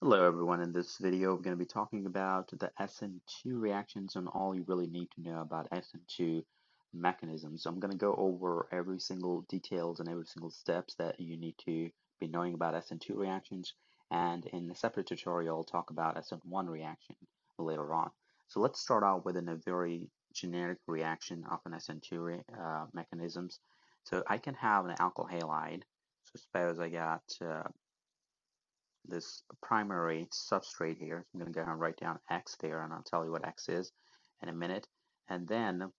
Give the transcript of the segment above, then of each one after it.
Hello everyone, in this video we're going to be talking about the SN2 reactions and all you really need to know about SN2 mechanisms. So I'm going to go over every single details and every single steps that you need to be knowing about SN2 reactions, and in a separate tutorial I'll talk about SN1 reaction later on. So let's start out with a very generic reaction of an SN2 mechanisms. So I can have an alkyl halide. So suppose I got this primary substrate here. So I'm going to go ahead and write down X there, and I'll tell you what X is in a minute. And then I'm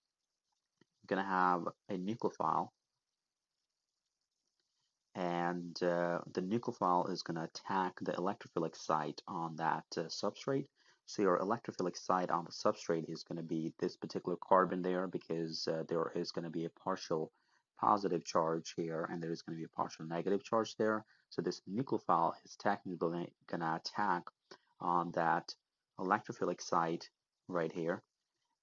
going to have a nucleophile, and the nucleophile is going to attack the electrophilic site on that substrate. So your electrophilic site on the substrate is going to be this particular carbon there, because there is going to be a partial positive charge here, and there is going to be a partial negative charge there. So this nucleophile is technically going to attack on that electrophilic site right here.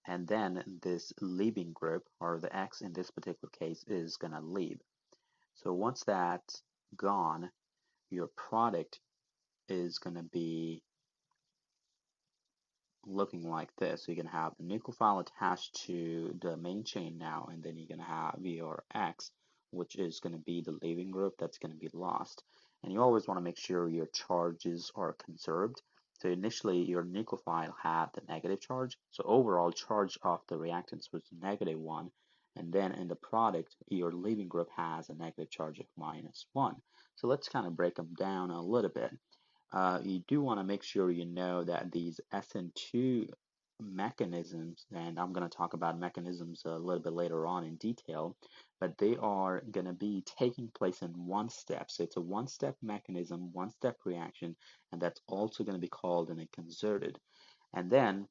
And then this leaving group, or the X in this particular case, is going to leave. So once that's gone, your product is going to be looking like this. So you're going to have the nucleophile attached to the main chain now, and then you're going to have your X, which is going to be the leaving group that's going to be lost. And you always want to make sure your charges are conserved. So initially your nucleophile had the negative charge, so overall charge of the reactants was -1, and then in the product your leaving group has a negative charge of -1. So let's kind of break them down a little bit. You do want to make sure you know that these SN2 mechanisms, and I'm going to talk about mechanisms a little bit later on in detail, but they are going to be taking place in one step. So it's a one-step mechanism, one-step reaction, and that's also going to be called a concerted. And then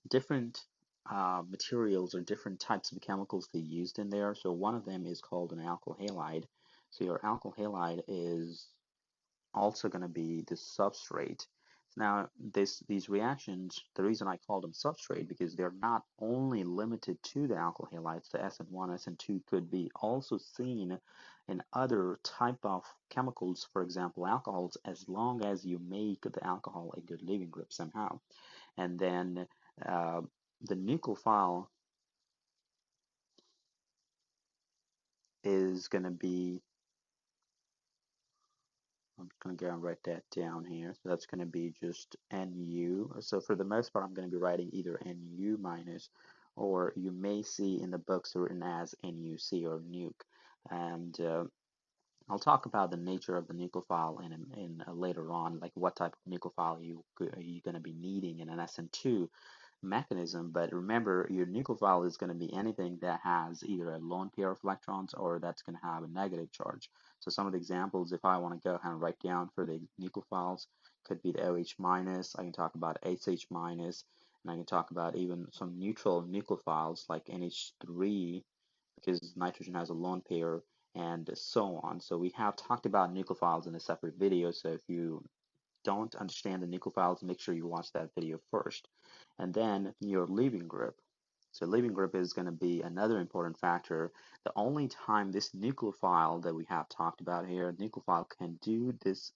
different materials or different types of chemicals they used in there. So one of them is called an alkyl halide. So your alkyl halide is also going to be the substrate. Now, these reactions, the reason I call them substrate, because they're not only limited to the alkyl halides. The SN1, SN2 could be also seen in other type of chemicals, for example, alcohols, as long as you make the alcohol a good leaving group somehow. And then uh, the nucleophile is going to be, I'm going to go and write that down here. So that's going to be just Nu. So for the most part, I'm going to be writing either Nu minus, or you may see in the books written as NuC or nuke. And I'll talk about the nature of the nucleophile in later on, like what type of nucleophile are you going to be needing in an SN2 mechanism. But remember, your nucleophile is going to be anything that has either a lone pair of electrons or that's going to have a negative charge. So some of the examples, if I want to go ahead and write down for the nucleophiles, could be the OH minus. I can talk about SH minus, and I can talk about even some neutral nucleophiles like NH3, because nitrogen has a lone pair, and so on. So we have talked about nucleophiles in a separate video. So if you don't understand the nucleophiles, make sure you watch that video first. And then your leaving group. So leaving group is going to be another important factor. The only time this nucleophile that we have talked about here, nucleophile can do this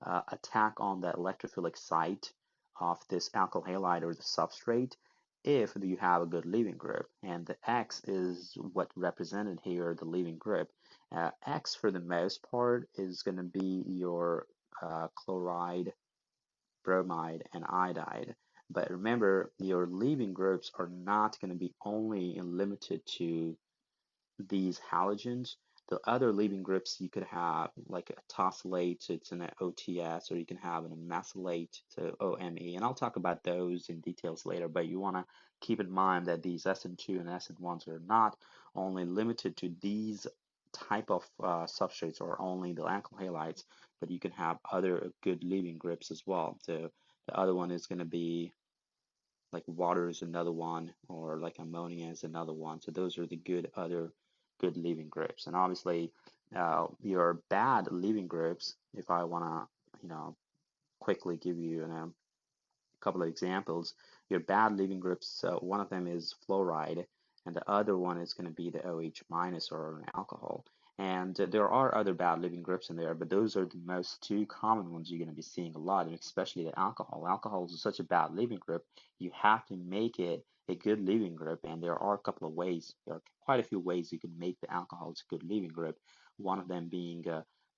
attack on the electrophilic site of this alkyl halide or the substrate if you have a good leaving group. And the X is what represented here, the leaving group. X for the most part is going to be your chloride, bromide, and iodide. But remember, your leaving groups are not going to be only limited to these halogens. The other leaving groups you could have, like a tosylate, so it's an OTS, or you can have an mesylate, so OME, and I'll talk about those in details later, but you want to keep in mind that these SN2 and SN1s are not only limited to these type of substrates or only the alkyl halides, but you can have other good leaving groups as well. So the other one is going to be like water is another one, or like ammonia is another one. So those are the other good leaving groups. And obviously, your bad leaving groups, if I want to, quickly give you a couple of examples, your bad leaving groups, one of them is fluoride, and the other one is going to be the OH minus or an alcohol. And there are other bad leaving groups in there, but those are the most two common ones you're going to be seeing a lot, and especially the alcohol. Alcohol is such a bad leaving group, you have to make it a good leaving group, and there are a couple of ways. There are quite a few ways you can make the alcohols a good leaving group. One of them being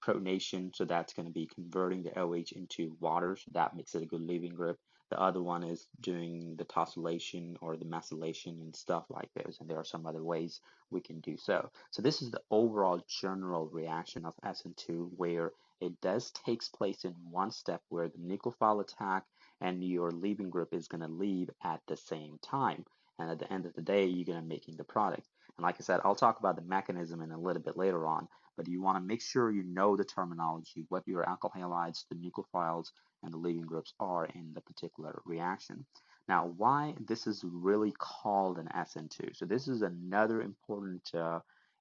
protonation, so that's going to be converting the OH into water, so that makes it a good leaving group. The other one is doing the tosylation or the methylation and stuff like those, and there are some other ways we can do so. So this is the overall general reaction of SN2, where it does takes place in one step where the nucleophile attack and your leaving group is going to leave at the same time. And at the end of the day, you're going to making the product. And like I said, I'll talk about the mechanism in a little bit later on, but you want to make sure you know the terminology, what your alkyl halides, the nucleophiles, and the leaving groups are in the particular reaction. Now, why this is really called an SN2. So this is another important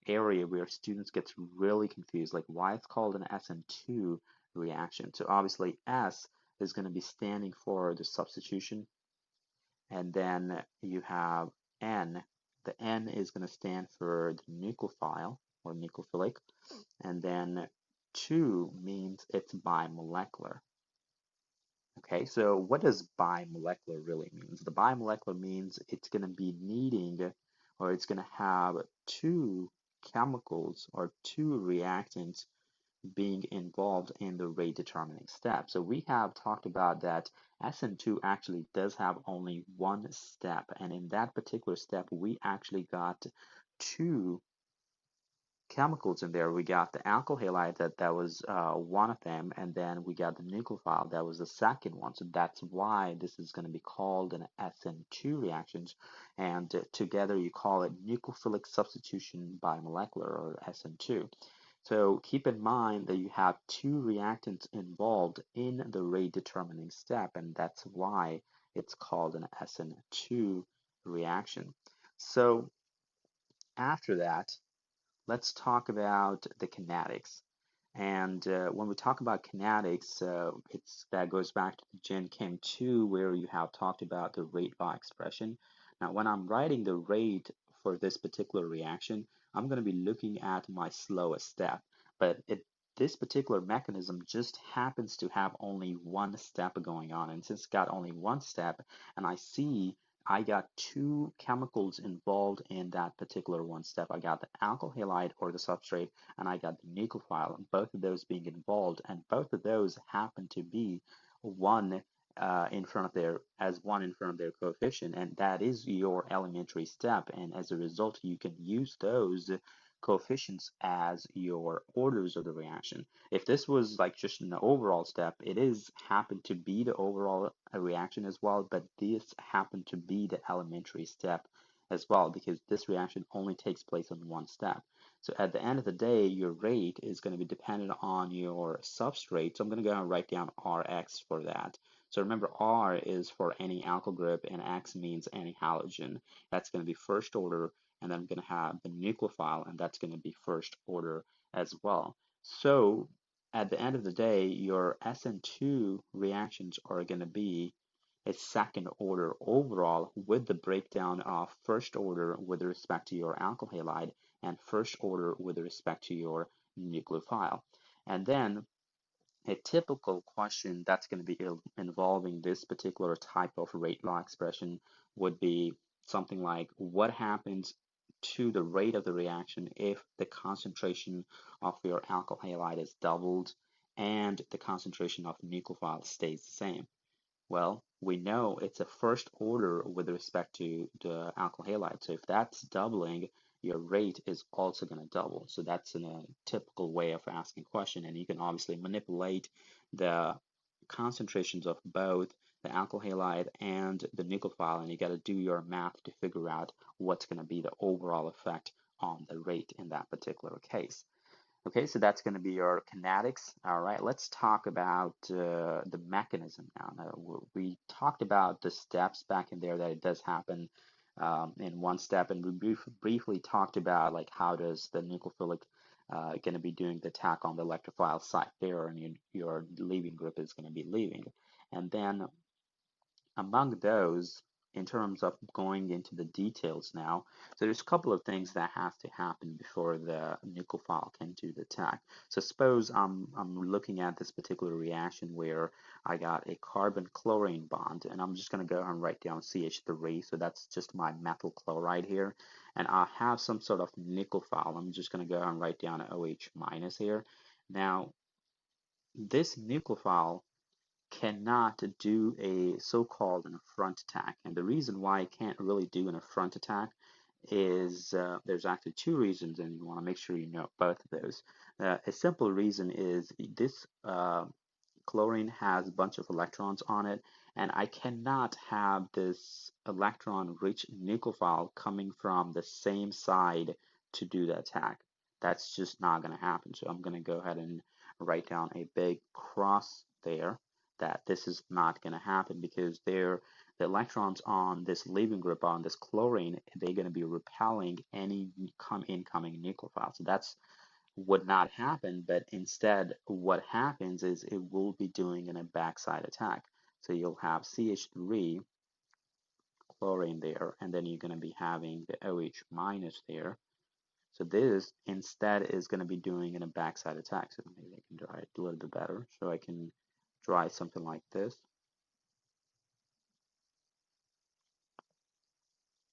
area where students get really confused, like why it's called an SN2 reaction. So obviously S is going to be standing for the substitution, and then you have N. The N is going to stand for the nucleophile or nucleophilic, and then 2 means it's bimolecular. Okay, so what does bimolecular really means? The bimolecular means it's going to be needing, or it's going to have two chemicals or two reactants being involved in the rate determining step. So we have talked about that SN2 actually does have only one step, and in that particular step, we actually got two chemicals in there. We got the alkyl halide that was one of them, and then we got the nucleophile that was the second one. So that's why this is going to be called an SN2 reactions, and together you call it nucleophilic substitution bimolecular or SN2. So keep in mind that you have two reactants involved in the rate determining step, and that's why it's called an SN2 reaction. So after that, let's talk about the kinetics. And when we talk about kinetics, that goes back to the Gen Chem 2 where you have talked about the rate law expression. Now, when I'm writing the rate for this particular reaction, I'm going to be looking at my slowest step. But this particular mechanism just happens to have only one step going on. And since it's got only one step, and I got two chemicals involved in that particular one step. I got the alkyl halide or the substrate, and I got the nucleophile, both of those being involved, and both of those happen to be one in front of their coefficient, and that is your elementary step. And as a result, you can use those coefficients as your orders of the reaction. If this was like just an overall step, it is happened to be the overall reaction as well, but this happened to be the elementary step as well because this reaction only takes place on one step. So at the end of the day, your rate is going to be dependent on your substrate. So I'm going to go and write down Rx for that. So remember, R is for any alkyl group and X means any halogen. That's going to be first order, and then I'm going to have the nucleophile, and that's going to be first order as well. So at the end of the day, your SN2 reactions are going to be a second order overall with the breakdown of first order with respect to your alkyl halide and first order with respect to your nucleophile. And then a typical question that's going to be involving this particular type of rate law expression would be something like what happens to the rate of the reaction if the concentration of your alkyl halide is doubled and the concentration of nucleophile stays the same. Well, we know it's a first order with respect to the alkyl halide. So if that's doubling, your rate is also going to double. So that's a typical way of asking a question. And you can obviously manipulate the concentrations of both the alkyl halide and the nucleophile, and you got to do your math to figure out what's going to be the overall effect on the rate in that particular case. Okay, so that's going to be your kinetics. All right, let's talk about the mechanism now. We talked about the steps back in there that it does happen in one step, and we briefly talked about like how does the nucleophilic going to be doing the attack on the electrophile site there, and your leaving group is going to be leaving. And then among those, in terms of going into the details now, so there's a couple of things that have to happen before the nucleophile can do the attack. So suppose I'm looking at this particular reaction where I got a carbon chlorine bond, and I'm just going to go and write down CH3, so that's just my methyl chloride here, and I have some sort of nucleophile. I'm just going to go and write down an OH minus here. Now, this nucleophile cannot do a so-called an front attack. And the reason why it can't really do an front attack is there's actually two reasons, and you want to make sure you know both of those. A simple reason is this chlorine has a bunch of electrons on it, and I cannot have this electron-rich nucleophile coming from the same side to do the attack. That's just not going to happen. So I'm going to go ahead and write down a big cross there that this is not going to happen because the electrons on this leaving group on this chlorine, they're going to be repelling any incoming nucleophile. So that's would not happen, but instead what happens is it will be doing a backside attack. So you'll have CH3 chlorine there, and then you're going to be having the OH minus there. So this instead is going to be doing a backside attack. So maybe I can draw it a little bit better. So I can draw something like this.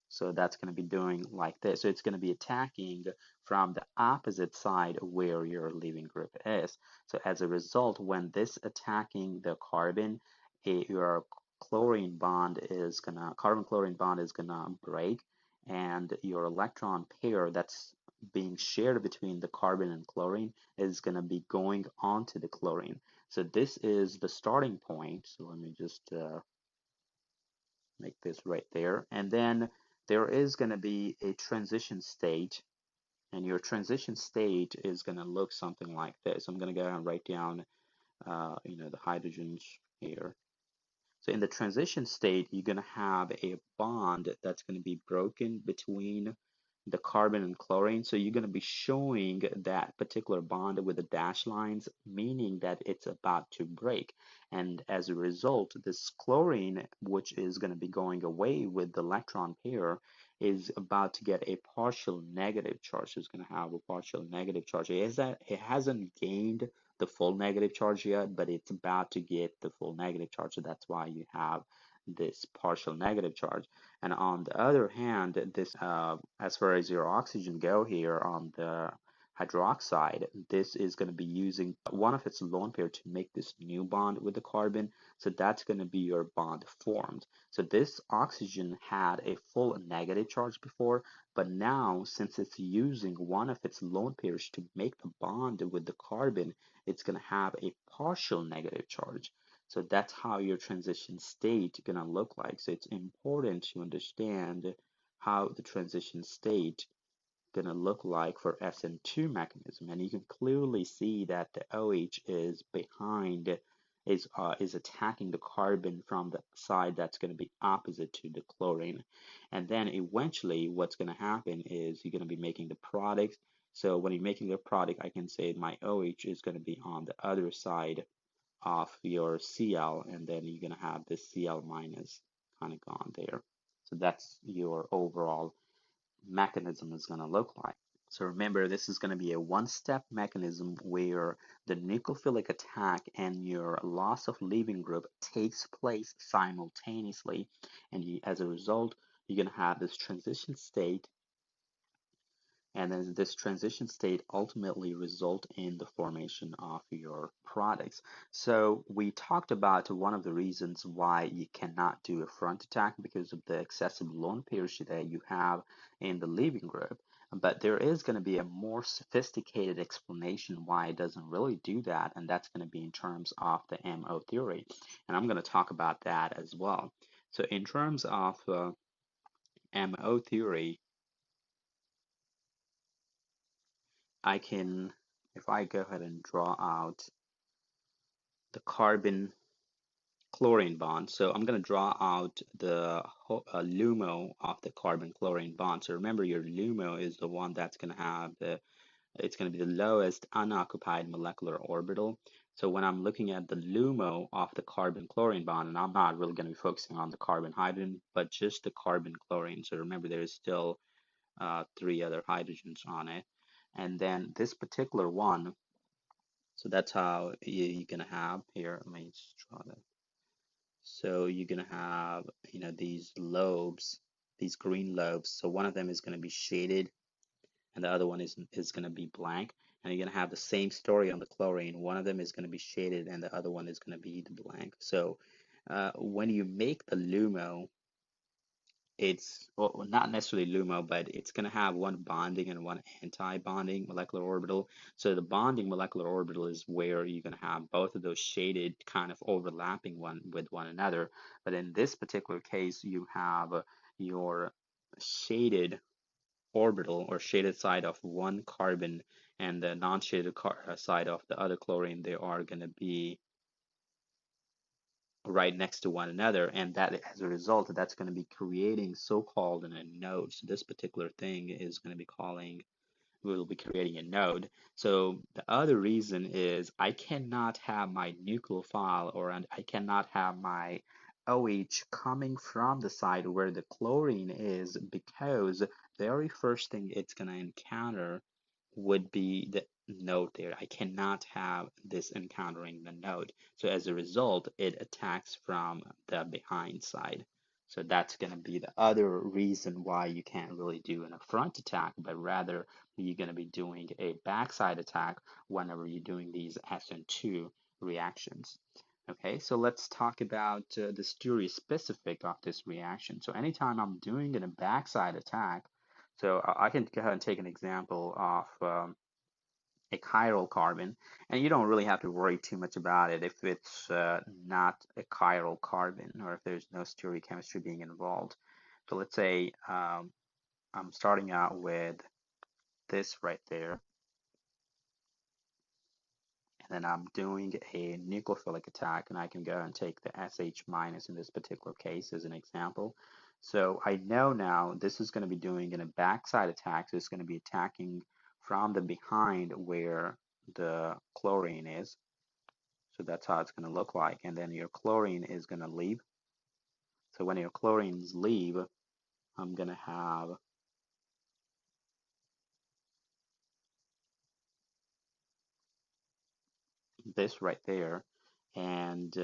So that's going to be doing like this. So it's going to be attacking from the opposite side where your leaving group is. So as a result, when this attacking the carbon, your carbon chlorine bond is gonna break, and your electron pair that's being shared between the carbon and chlorine is gonna be going onto the chlorine. So this is the starting point. So let me just make this right there. And then there is going to be a transition state, and your transition state is going to look something like this. I'm going to go and write down, the hydrogens here. So in the transition state, you're going to have a bond that's going to be broken between the carbon and chlorine. So you're going to be showing that particular bond with the dash lines, meaning that it's about to break. And as a result, this chlorine, which is going to be going away with the electron pair, is about to get a partial negative charge. So it's going to have a partial negative charge. It hasn't gained the full negative charge yet, but it's about to get the full negative charge. So that's why you have this partial negative charge. And on the other hand, this as far as your oxygen go here on the hydroxide, this is going to be using one of its lone pair to make this new bond with the carbon. So that's going to be your bond formed. So this oxygen had a full negative charge before, but now since it's using one of its lone pairs to make the bond with the carbon, it's going to have a partial negative charge. So that's how your transition state gonna look like. So it's important to understand how the transition state gonna look like for SN2 mechanism. And you can clearly see that the OH is behind, is attacking the carbon from the side that's gonna be opposite to the chlorine. And then eventually what's gonna happen is you're gonna be making the product. So when you're making the product, I can say my OH is gonna be on the other side of your Cl, and then you're going to have this Cl minus kind of gone there. So that's your overall mechanism is going to look like. So remember, this is going to be a one-step mechanism where the nucleophilic attack and your loss of leaving group takes place simultaneously, and as a result, you're going to have this transition state, and then this transition state ultimately result in the formation of your products. So we talked about one of the reasons why you cannot do a front attack because of the excessive lone pairs that you have in the leaving group. But there is going to be a more sophisticated explanation why it doesn't really do that, and that's going to be in terms of the MO theory. And I'm going to talk about that as well. So in terms of MO theory, if I go ahead and draw out the carbon chlorine bond, so I'm going to draw out the LUMO of the carbon chlorine bond. So remember, your LUMO is the one that's going to have it's going to be the lowest unoccupied molecular orbital. So when I'm looking at the LUMO of the carbon-chlorine bond, and I'm not really going to be focusing on the carbon-hydrogen, but just the carbon-chlorine. So remember, there is still three other hydrogens on it. And then this particular one, so that's how you're going to have here. Let me just draw that. So you're going to have, these lobes, these green lobes. So one of them is going to be shaded and the other one is going to be blank. And you're going to have the same story on the chlorine. One of them is going to be shaded and the other one is going to be the blank. So when you make the LUMO, it's well, not necessarily LUMO, but it's going to have one bonding and one anti-bonding molecular orbital. So the bonding molecular orbital is where you're going to have both of those shaded kind of overlapping one with one another. But in this particular case, you have your shaded orbital or shaded side of one carbon and the non-shaded side of the other chlorine. They are going to be right next to one another, and that as a result, that's going to be creating so-called a node. So this particular thing is going to be calling we'll be creating a node. So the other reason is I cannot have my nucleophile or I cannot have my OH coming from the side where the chlorine is, because the very first thing it's going to encounter would be the node there. I cannot have this encountering the node. So as a result, it attacks from the behind side. So that's going to be the other reason why you can't really do a front attack, but rather you're going to be doing a backside attack whenever you're doing these SN2 reactions. Okay, so let's talk about the stereospecific of this reaction. So anytime I'm doing a backside attack, so I can go ahead and take an example of a chiral carbon, and you don't really have to worry too much about it if it's not a chiral carbon or if there's no stereochemistry being involved. So let's say I'm starting out with this right there, and then I'm doing a nucleophilic attack, and I can go and take the SH minus in this particular case as an example. So I know now this is going to be doing in a backside attack, so it's going to be attacking from the behind where the chlorine is. So that's how it's going to look like. And then your chlorine is going to leave. So when your chlorines leave, I'm going to have this right there, and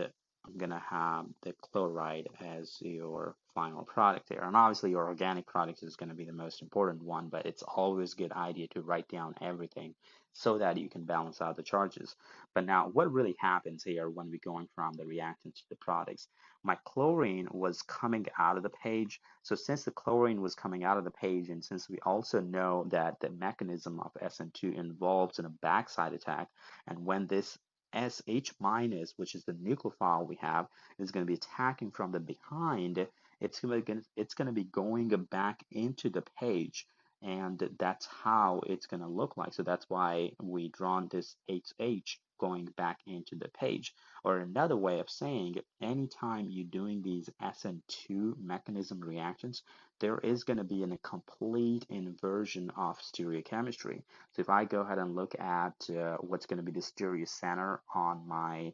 I'm gonna have the chloride as your final product there. And obviously your organic product is gonna be the most important one, but it's always a good idea to write down everything so that you can balance out the charges. But now what really happens here when we're going from the reactant to the products? My chlorine was coming out of the page. So since the chlorine was coming out of the page, and since we also know that the mechanism of SN2 involves in a backside attack, and when this SH minus, which is the nucleophile we have, is going to be attacking from the behind, it's going to be going back into the page, and that's how it's going to look like. So that's why we drawn this HH going back into the page. Or another way of saying, anytime you're doing these SN2 mechanism reactions, there is going to be a complete inversion of stereochemistry. So if I go ahead and look at what's going to be the stereocenter on my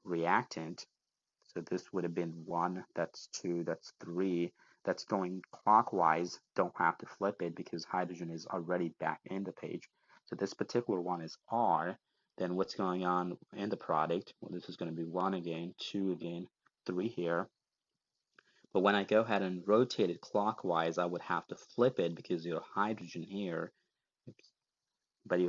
reactant, so this would have been 1, that's 2, that's 3, that's going clockwise, don't have to flip it because hydrogen is already back in the page. So this particular one is R, then what's going on in the product? Well, this is going to be 1 again, 2 again, 3 here. But when I go ahead and rotate it clockwise, I would have to flip it because your hydrogen here, but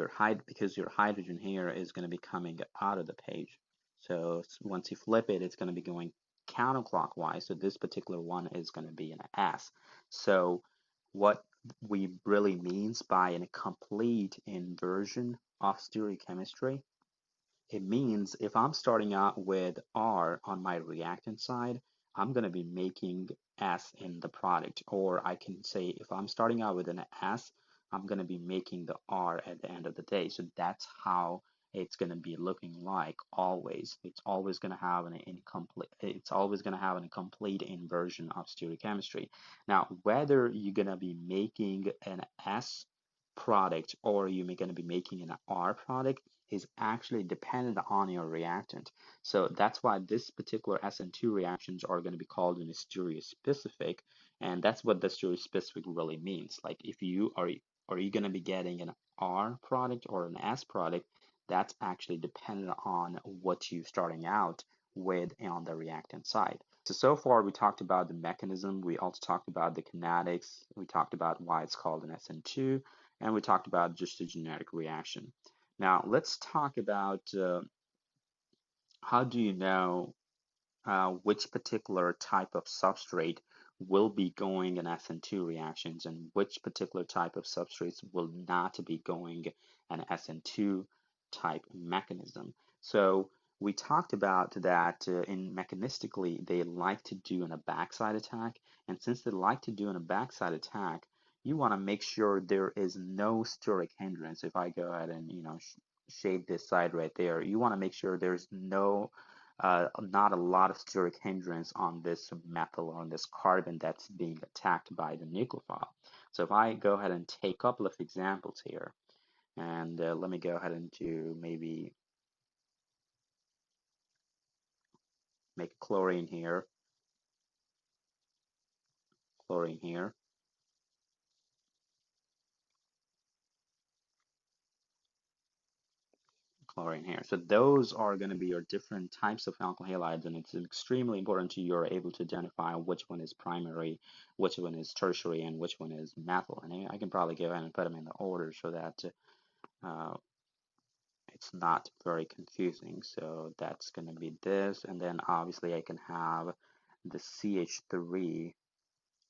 because your hydrogen here is going to be coming out of the page. So once you flip it, it's going to be going counterclockwise. So this particular one is going to be an S. So what we really means by a complete inversion of stereochemistry, it means if I'm starting out with R on my reactant side, I'm going to be making S in the product. Or I can say if I'm starting out with an S, I'm going to be making the R at the end of the day. So that's how it's going to be looking like always. It's always going to have an incomplete, it's always going to have a complete inversion of stereochemistry. Now, whether you're going to be making an S product or you're going to be making an R product, is actually dependent on your reactant. So that's why this particular SN2 reactions are going to be called in stereospecific, and that's what the stereospecific really means. Like if you are you going to be getting an R product or an S product, that's actually dependent on what you're starting out with on the reactant side. So far we talked about the mechanism, we also talked about the kinetics, we talked about why it's called an SN2, and we talked about just a genetic reaction. Now let's talk about how do you know which particular type of substrate will be going in SN2 reactions and which particular type of substrates will not be going an SN2 type mechanism. So we talked about that in mechanistically they like to do in a backside attack, and since they like to do in a backside attack, you want to make sure there is no steric hindrance. If I go ahead and shade this side right there, you want to make sure there's not a lot of steric hindrance on this methyl or on this carbon that's being attacked by the nucleophile. So if I go ahead and take a couple of examples here, and let me go ahead and do maybe make chlorine here, chlorine here, chlorine here. So those are going to be your different types of alkyl halides, and it's extremely important to you're able to identify which one is primary, which one is tertiary, and which one is methyl. And I can probably go ahead and put them in the order so that uh, it's not very confusing. So that's going to be this, and then obviously I can have the CH3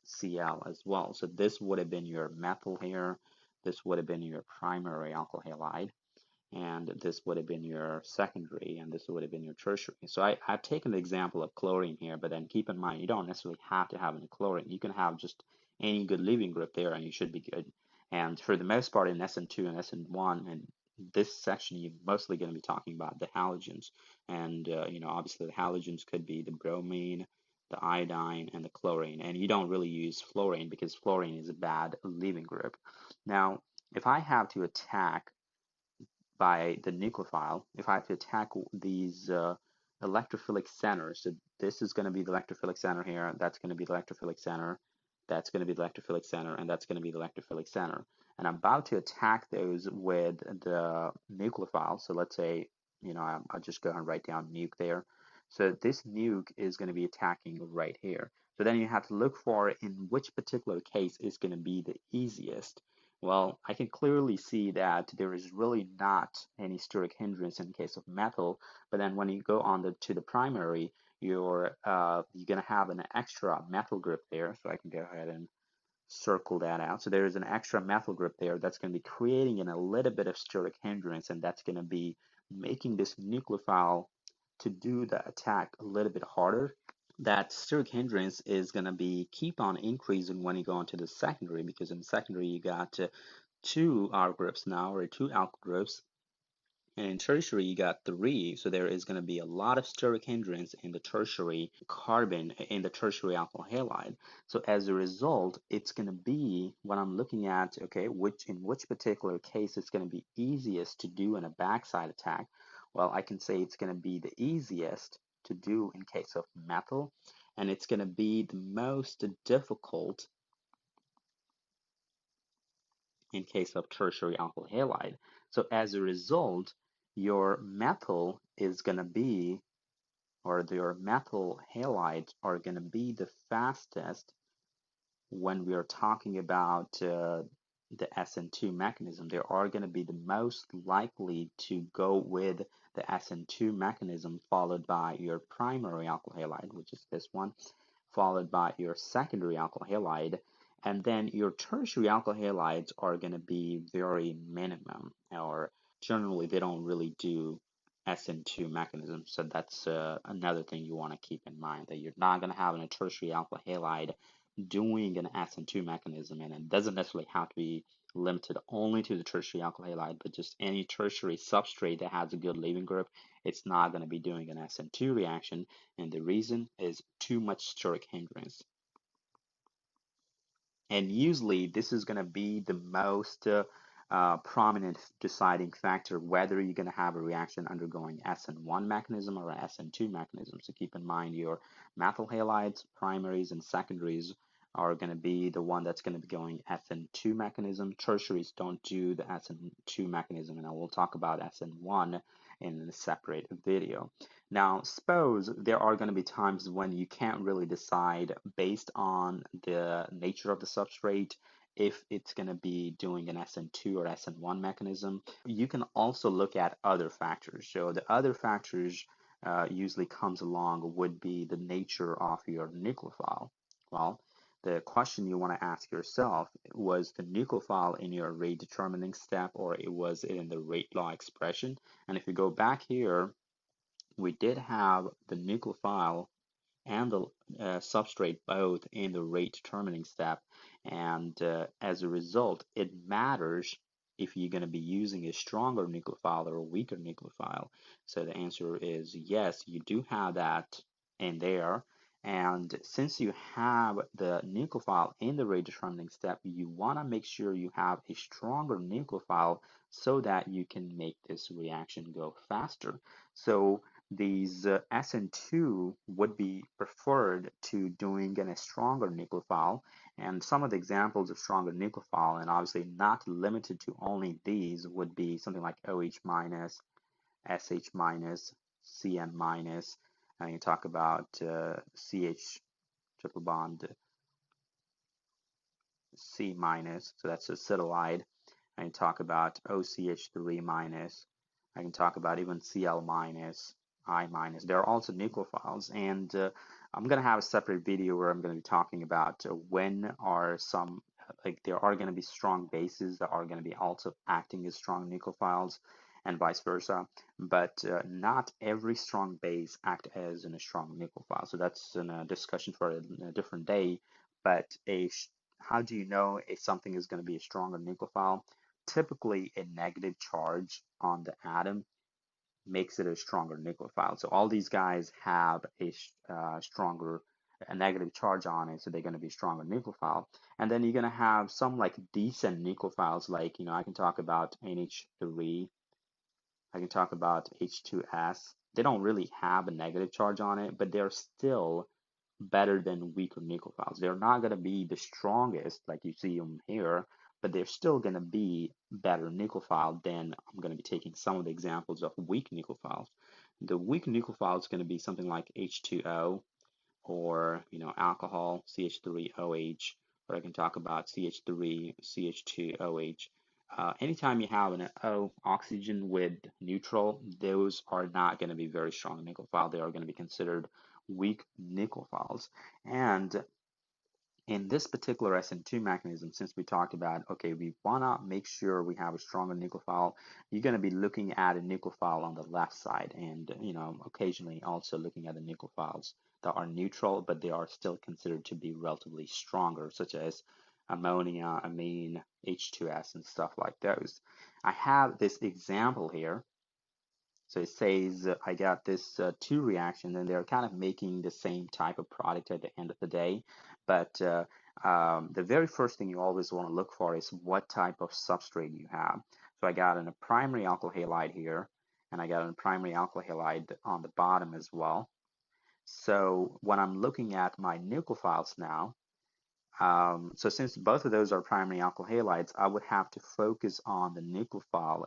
Cl as well. So this would have been your methyl here, this would have been your primary alkyl halide, and this would have been your secondary, and this would have been your tertiary. So I've taken the example of chlorine here, but then keep in mind you don't necessarily have to have any chlorine. You can have just any good leaving group there and you should be good. And for the most part in SN2 and SN1 and this section, you're mostly going to be talking about the halogens. And obviously the halogens could be the bromine, the iodine, and the chlorine. And you don't really use fluorine because fluorine is a bad leaving group. Now, if I have to attack by the nucleophile, if I have to attack these electrophilic centers, so this is going to be the electrophilic center here, that's going to be the electrophilic center, that's going to be the electrophilic center, and that's going to be the electrophilic center. And I'm about to attack those with the nucleophile. So let's say, I'll just go ahead and write down nuke there. So this nuke is going to be attacking right here. So then you have to look for in which particular case is going to be the easiest. Well, I can clearly see that there is really not any steric hindrance in case of methyl, but then when you go on to the primary, you're going to have an extra methyl group there. So I can go ahead and circle that out. So there is an extra methyl group there that's going to be creating a little bit of steric hindrance, and that's going to be making this nucleophile to do the attack a little bit harder. That steric hindrance is going to be keep on increasing when you go into the secondary, because in the secondary you got two R groups now, or two alkyl groups, and in tertiary, you got three, so there is going to be a lot of steric hindrance in the tertiary carbon, in the tertiary alkyl halide. So as a result, it's going to be when I'm looking at, okay, in which particular case it's going to be easiest to do in a backside attack. Well, I can say it's going to be the easiest to do in case of methyl, and it's going to be the most difficult in case of tertiary alkyl halide. So as a result, your methyl is going to be, or your methyl halides are going to be the fastest when we are talking about the SN2 mechanism. They are going to be the most likely to go with the SN2 mechanism, followed by your primary alkyl halide, which is this one, followed by your secondary alkyl halide, and then your tertiary alkyl halides are going to be very minimum, or generally they don't really do SN2 mechanism. So that's another thing you want to keep in mind, that you're not going to have a tertiary alkyl halide doing an SN2 mechanism, and it doesn't necessarily have to be limited only to the tertiary alkyl halide, but just any tertiary substrate that has a good leaving group, it's not going to be doing an SN2 reaction, and the reason is too much steric hindrance. And usually this is going to be the most prominent deciding factor whether you're going to have a reaction undergoing SN1 mechanism or SN2 mechanism. So keep in mind your methyl halides, primaries, and secondaries are going to be the one that's going to be going SN2 mechanism. Tertiaries don't do the SN2 mechanism, and I will talk about SN1 in a separate video. Now, suppose there are going to be times when you can't really decide based on the nature of the substrate if it's going to be doing an SN2 or SN1 mechanism. You can also look at other factors. So the other factors usually comes along would be the nature of your nucleophile. Well, the question you want to ask yourself, was the nucleophile in your rate determining step, or was it in the rate law expression? And if you go back here, we did have the nucleophile and the substrate both in the rate determining step, and as a result it matters if you're going to be using a stronger nucleophile or a weaker nucleophile. So the answer is yes, you do have that in there, and since you have the nucleophile in the rate determining step, you want to make sure you have a stronger nucleophile so that you can make this reaction go faster. So these SN2 would be preferred to doing in a stronger nucleophile, and some of the examples of stronger nucleophile, and obviously not limited to only these, would be something like OH minus, SH minus, CN minus, and you talk about CH triple bond C minus, so that's acetylide. I can talk about OCH3 minus. I can talk about even Cl minus, I minus. There are also nucleophiles, and I'm going to have a separate video where I'm going to be talking about when are some, like there are going to be strong bases that are going to be also acting as strong nucleophiles, and vice versa. But not every strong base act as in a strong nucleophile. So that's a discussion for a different day. But how do you know if something is going to be a stronger nucleophile? Typically, a negative charge on the atom makes it a stronger nucleophile. So all these guys have a negative charge on it, so they're going to be stronger nucleophile. And then you're going to have some like decent nucleophiles, like, I can talk about NH3, I can talk about H2S. They don't really have a negative charge on it, but they're still better than weaker nucleophiles. They're not going to be the strongest like you see them here, but they're still going to be better nucleophile than, I'm going to be taking some of the examples of weak nucleophiles. The weak nucleophile is going to be something like H2O, or alcohol, CH3OH, or I can talk about CH3, CH2OH. Anytime you have an O oxygen with neutral, those are not going to be very strong nucleophile. They are going to be considered weak nucleophiles. And in this particular SN2 mechanism, since we talked about, okay, we want to make sure we have a stronger nucleophile, you're going to be looking at a nucleophile on the left side, and occasionally also looking at the nucleophiles that are neutral, but they are still considered to be relatively stronger, such as ammonia, amine, H2S, and stuff like those. I have this example here. So it says I got this two reactions, and they're kind of making the same type of product at the end of the day. But the very first thing you always want to look for is what type of substrate you have. So I got a primary alkyl halide here, and I got a primary alkyl halide on the bottom as well. So when I'm looking at my nucleophiles now, so since both of those are primary alkyl halides, I would have to focus on the nucleophile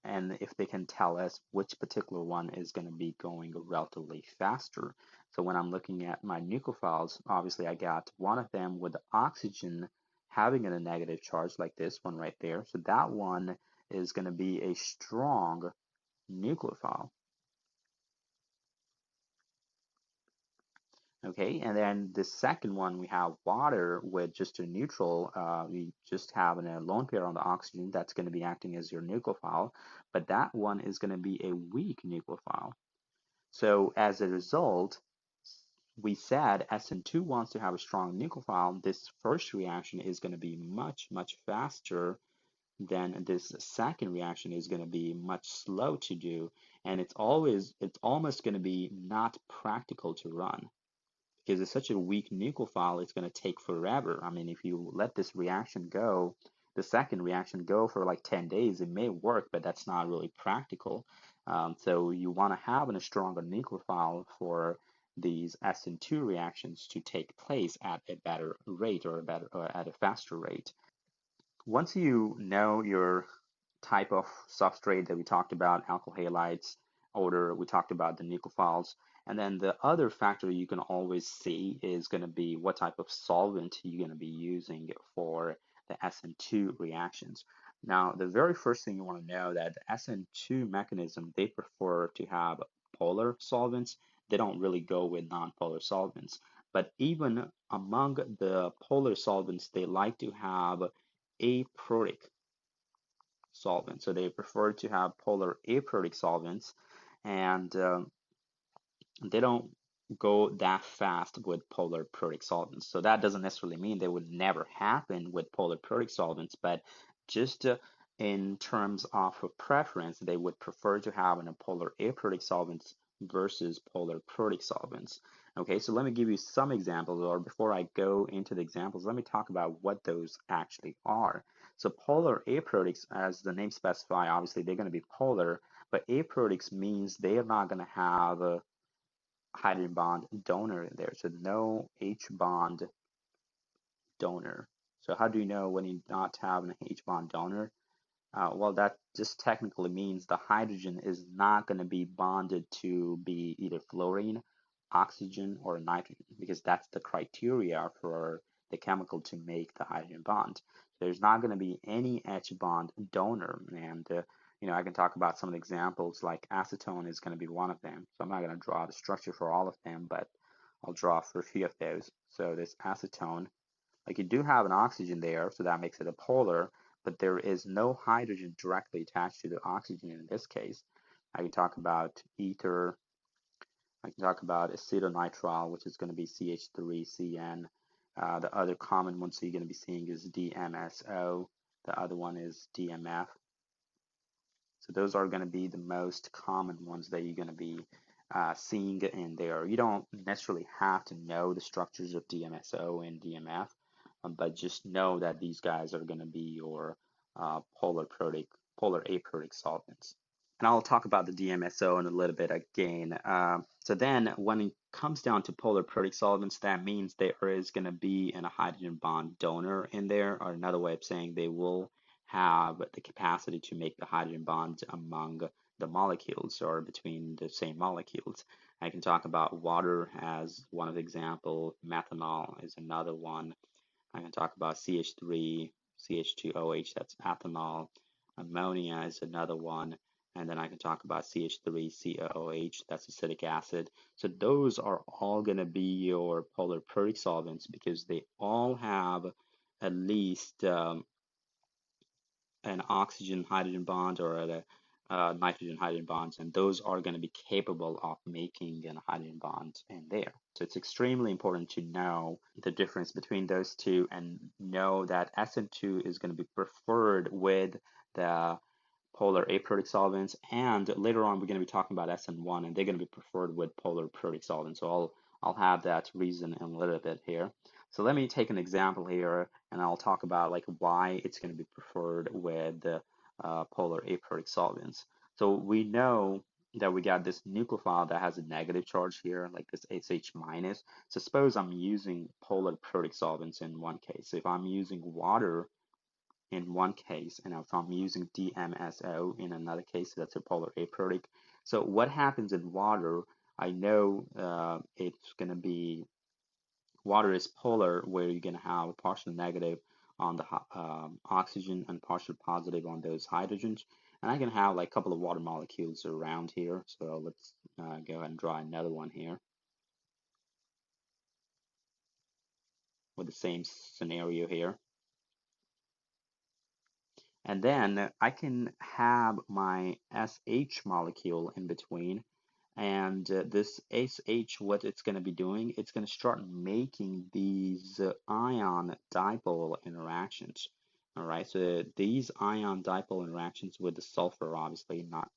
and if they can tell us which particular one is going to be going relatively faster. So when I'm looking at my nucleophiles, obviously I got one of them with the oxygen having a negative charge, like this one right there. So that one is going to be a strong nucleophile. Okay, and then the second one, we have water with just a neutral. We just have a lone pair on the oxygen that's going to be acting as your nucleophile, but that one is going to be a weak nucleophile. So as a result, we said SN2 wants to have a strong nucleophile. This first reaction is going to be much, much faster than this second reaction is going to be much slow to do, and it's almost going to be not practical to run, because it's such a weak nucleophile, it's going to take forever. I mean, if you let this reaction go, the second reaction go for like 10 days, it may work, but that's not really practical. So you want to have a stronger nucleophile for these SN2 reactions to take place at a better rate or at a faster rate. Once you know your type of substrate that we talked about, alkyl halides, odor, we talked about the nucleophiles, and then the other factor you can always see is going to be what type of solvent you're going to be using for the SN2 reactions. Now, the very first thing you want to know that the SN2 mechanism, they prefer to have polar solvents. They don't really go with nonpolar solvents. But even among the polar solvents, they like to have aprotic solvents. So they prefer to have polar aprotic solvents, and they don't go that fast with polar protic solvents. So that doesn't necessarily mean they would never happen with polar protic solvents, but just in terms of a preference, they would prefer to have a polar aprotic solvents versus polar protic solvents. Okay, so let me give you some examples, or before I go into the examples, let me talk about what those actually are. So polar aprotics, as the name specify, obviously they're going to be polar, but aprotics means they are not going to have a hydrogen bond donor in there. So no H bond donor. So how do you know when you not have an H bond donor? Well, that just technically means the hydrogen is not going to be bonded to be either fluorine, oxygen, or nitrogen, because that's the criteria for the chemical to make the hydrogen bond. There's not going to be any H bond donor, and I can talk about some of the examples, like acetone is going to be one of them. So I'm not going to draw the structure for all of them, but I'll draw for a few of those. So this acetone, like you do have an oxygen there, so that makes it a polar, but there is no hydrogen directly attached to the oxygen in this case. I can talk about ether. I can talk about acetonitrile, which is going to be CH3CN. The other common ones you're going to be seeing is DMSO. The other one is DMF. So those are going to be the most common ones that you're going to be seeing in there. You don't necessarily have to know the structures of DMSO and DMF, but just know that these guys are going to be your polar aprotic solvents. And I'll talk about the DMSO in a little bit again. So then when it comes down to polar protic solvents, that means there is going to be a hydrogen bond donor in there, or another way of saying they will have the capacity to make the hydrogen bond among the molecules or between the same molecules. I can talk about water as one of the examples, methanol is another one. I can talk about CH3, CH2OH, that's ethanol. Ammonia is another one. And then I can talk about CH3COOH, that's acetic acid. So those are all going to be your polar protic solvents because they all have at least an oxygen hydrogen bond or a nitrogen hydrogen bonds, and those are going to be capable of making a hydrogen bond in there. So it's extremely important to know the difference between those two and know that SN2 is going to be preferred with the polar aprotic solvents, and later on we're going to be talking about SN1, and they're going to be preferred with polar protic solvents. So I'll have that reason in a little bit here. So let me take an example here, and I'll talk about like why it's going to be preferred with the polar aprotic solvents. So we know that we got this nucleophile that has a negative charge here, like this SH minus. So suppose I'm using polar protic solvents in one case. So if I'm using water in one case, and if I'm using DMSO in another case, so that's a polar aprotic. So what happens in water? I know it's going to be water is polar, where you're going to have a partial negative on the oxygen and partial positive on those hydrogens. And I can have like a couple of water molecules around here. So let's go ahead and draw another one here with the same scenario here. And then I can have my SH molecule in between. And this SH, what it's going to be doing, it's going to start making these ion dipole interactions. All right, so these ion dipole interactions with the sulfur, obviously, not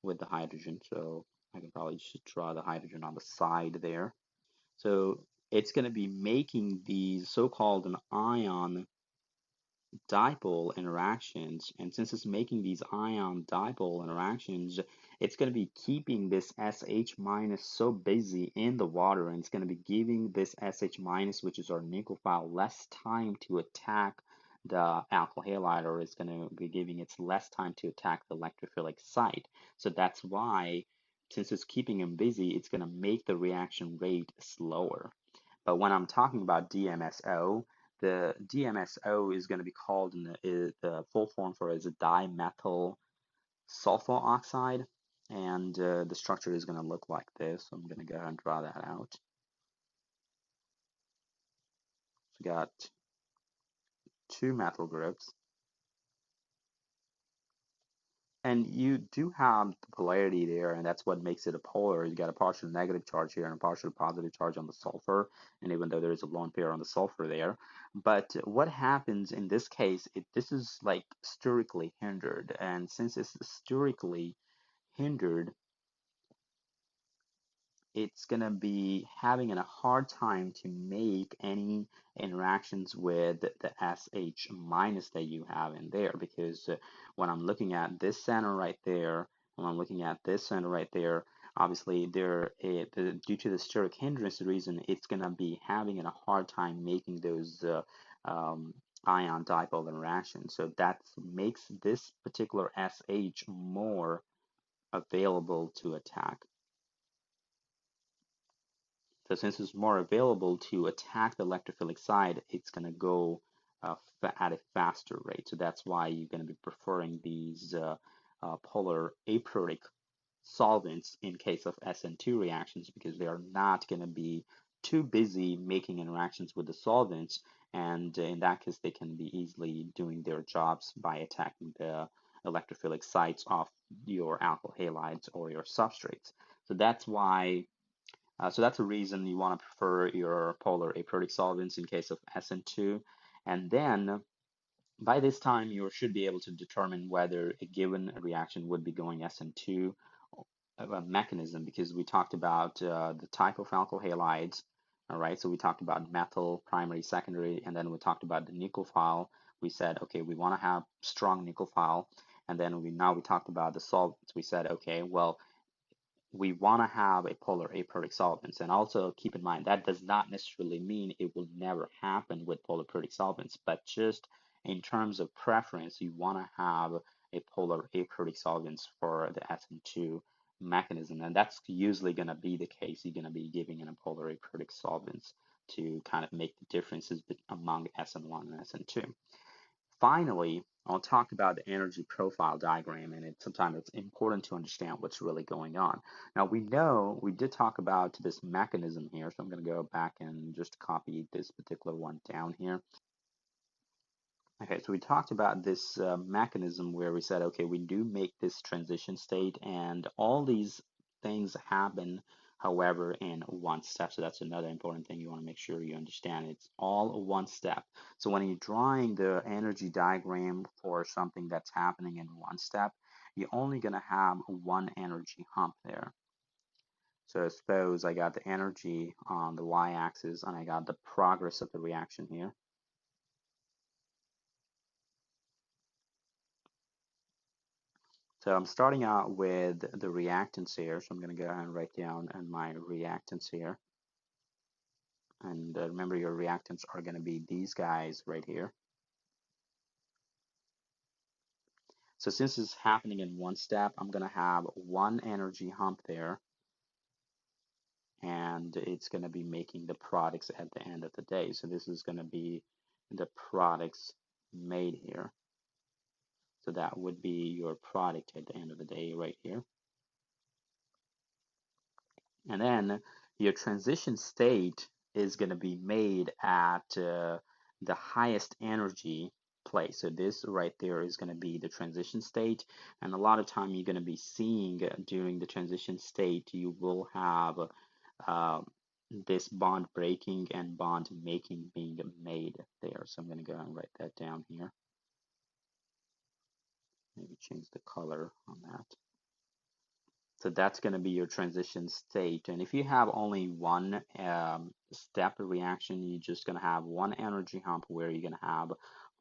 with the hydrogen. So I can probably just draw the hydrogen on the side there. So it's going to be making these so-called an ion dipole interactions, and since it's making these ion dipole interactions, it's going to be keeping this SH minus so busy in the water, and it's going to be giving this SH minus, which is our nucleophile, less time to attack the alkyl halide, or it's going to be giving it less time to attack the electrophilic site. So that's why, since it's keeping them busy, it's going to make the reaction rate slower. But when I'm talking about DMSO, the DMSO is going to be called in the full form for is a dimethyl sulfur oxide, and the structure is going to look like this. So I'm going to go ahead and draw that out. So we got two methyl groups, and you do have the polarity there, and that's what makes it a polar. You got a partial negative charge here and a partial positive charge on the sulfur, and even though there is a lone pair on the sulfur there. But what happens in this case, this is like sterically hindered, and since it's sterically hindered, it's going to be having a hard time to make any interactions with the SH minus that you have in there, because when I'm looking at this center right there, when I'm looking at this center right there, obviously due to the steric hindrance reason, it's going to be having a hard time making those ion dipole interactions. So that makes this particular SH more available to attack. So since it's more available to attack the electrophilic side, it's going to go at a faster rate. So that's why you're going to be preferring these polar aprotic solvents in case of SN2 reactions, because they are not going to be too busy making interactions with the solvents, and in that case they can be easily doing their jobs by attacking the electrophilic sites of your alkyl halides or your substrates. So that's why so that's a reason you want to prefer your polar aprotic solvents in case of SN2. And then by this time, you should be able to determine whether a given reaction would be going SN2 mechanism, because we talked about the type of alkyl halides. All right, so we talked about methyl, primary, secondary, and then we talked about the nucleophile. We said, okay, we want to have strong nucleophile. And then we talked about the solvents. We said, okay, well, we want to have a polar aprotic solvents. And also keep in mind that does not necessarily mean it will never happen with polar aprotic solvents, but just in terms of preference, you want to have a polar aprotic solvents for the SN2 mechanism. And that's usually going to be the case. You're going to be giving in a polar aprotic solvents to kind of make the differences among SN1 and SN2. Finally, I'll talk about the energy profile diagram, and sometimes it's important to understand what's really going on. Now, we know we did talk about this mechanism here, so I'm going to go back and just copy this particular one down here. Okay, so we talked about this mechanism where we said, okay, we do make this transition state, and all these things happen, however, in one step. So that's another important thing you want to make sure you understand. It's all one step. So when you're drawing the energy diagram for something that's happening in one step, you're only going to have one energy hump there. So suppose I got the energy on the y-axis and I got the progress of the reaction here. So I'm starting out with the reactants here. So I'm going to go ahead and write down my reactants here. And remember, your reactants are going to be these guys right here. So since it's happening in one step, I'm going to have one energy hump there. And it's going to be making the products at the end of the day. So this is going to be the products made here. So that would be your product at the end of the day right here. And then your transition state is going to be made at the highest energy place. So this right there is going to be the transition state. And a lot of time you're going to be seeing during the transition state, you will have uh, this bond breaking and bond making being made there. So I'm going to go and write that down here. Maybe change the color on that. So that's going to be your transition state. And if you have only one step reaction, you're just going to have one energy hump where you're going to have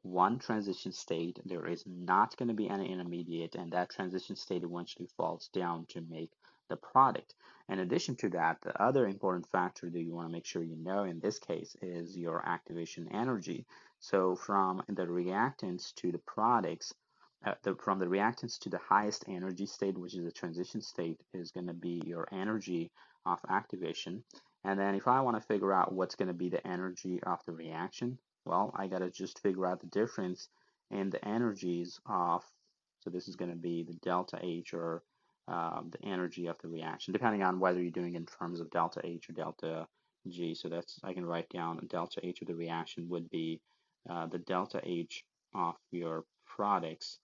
one transition state. There is not going to be any intermediate, and that transition state eventually falls down to make the product. In addition to that, the other important factor that you want to make sure you know in this case is your activation energy. So from the reactants to the products, from the reactants to the highest energy state, which is the transition state, is going to be your energy of activation. And then if I want to figure out what's going to be the energy of the reaction, well, I got to just figure out the difference in the energies of, so this is going to be the delta H, or the energy of the reaction, depending on whether you're doing it in terms of delta H or delta G. So that's, I can write down delta H of the reaction would be the delta H of your products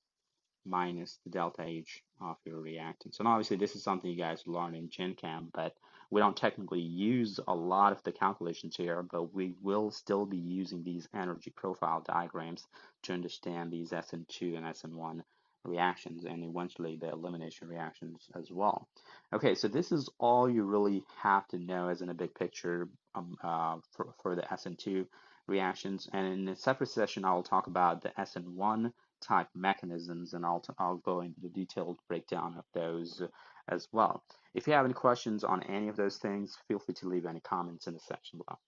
minus the delta H of your reactants. And obviously this is something you guys learn in Gen Chem, but we don't technically use a lot of the calculations here, but we will still be using these energy profile diagrams to understand these SN2 and SN1 reactions, and eventually the elimination reactions as well. Okay, so this is all you really have to know as in a big picture for the SN2 reactions. And in a separate session, I will talk about the SN1 type mechanisms, and I'll go into the detailed breakdown of those as well. If you have any questions on any of those things, feel free to leave any comments in the section below.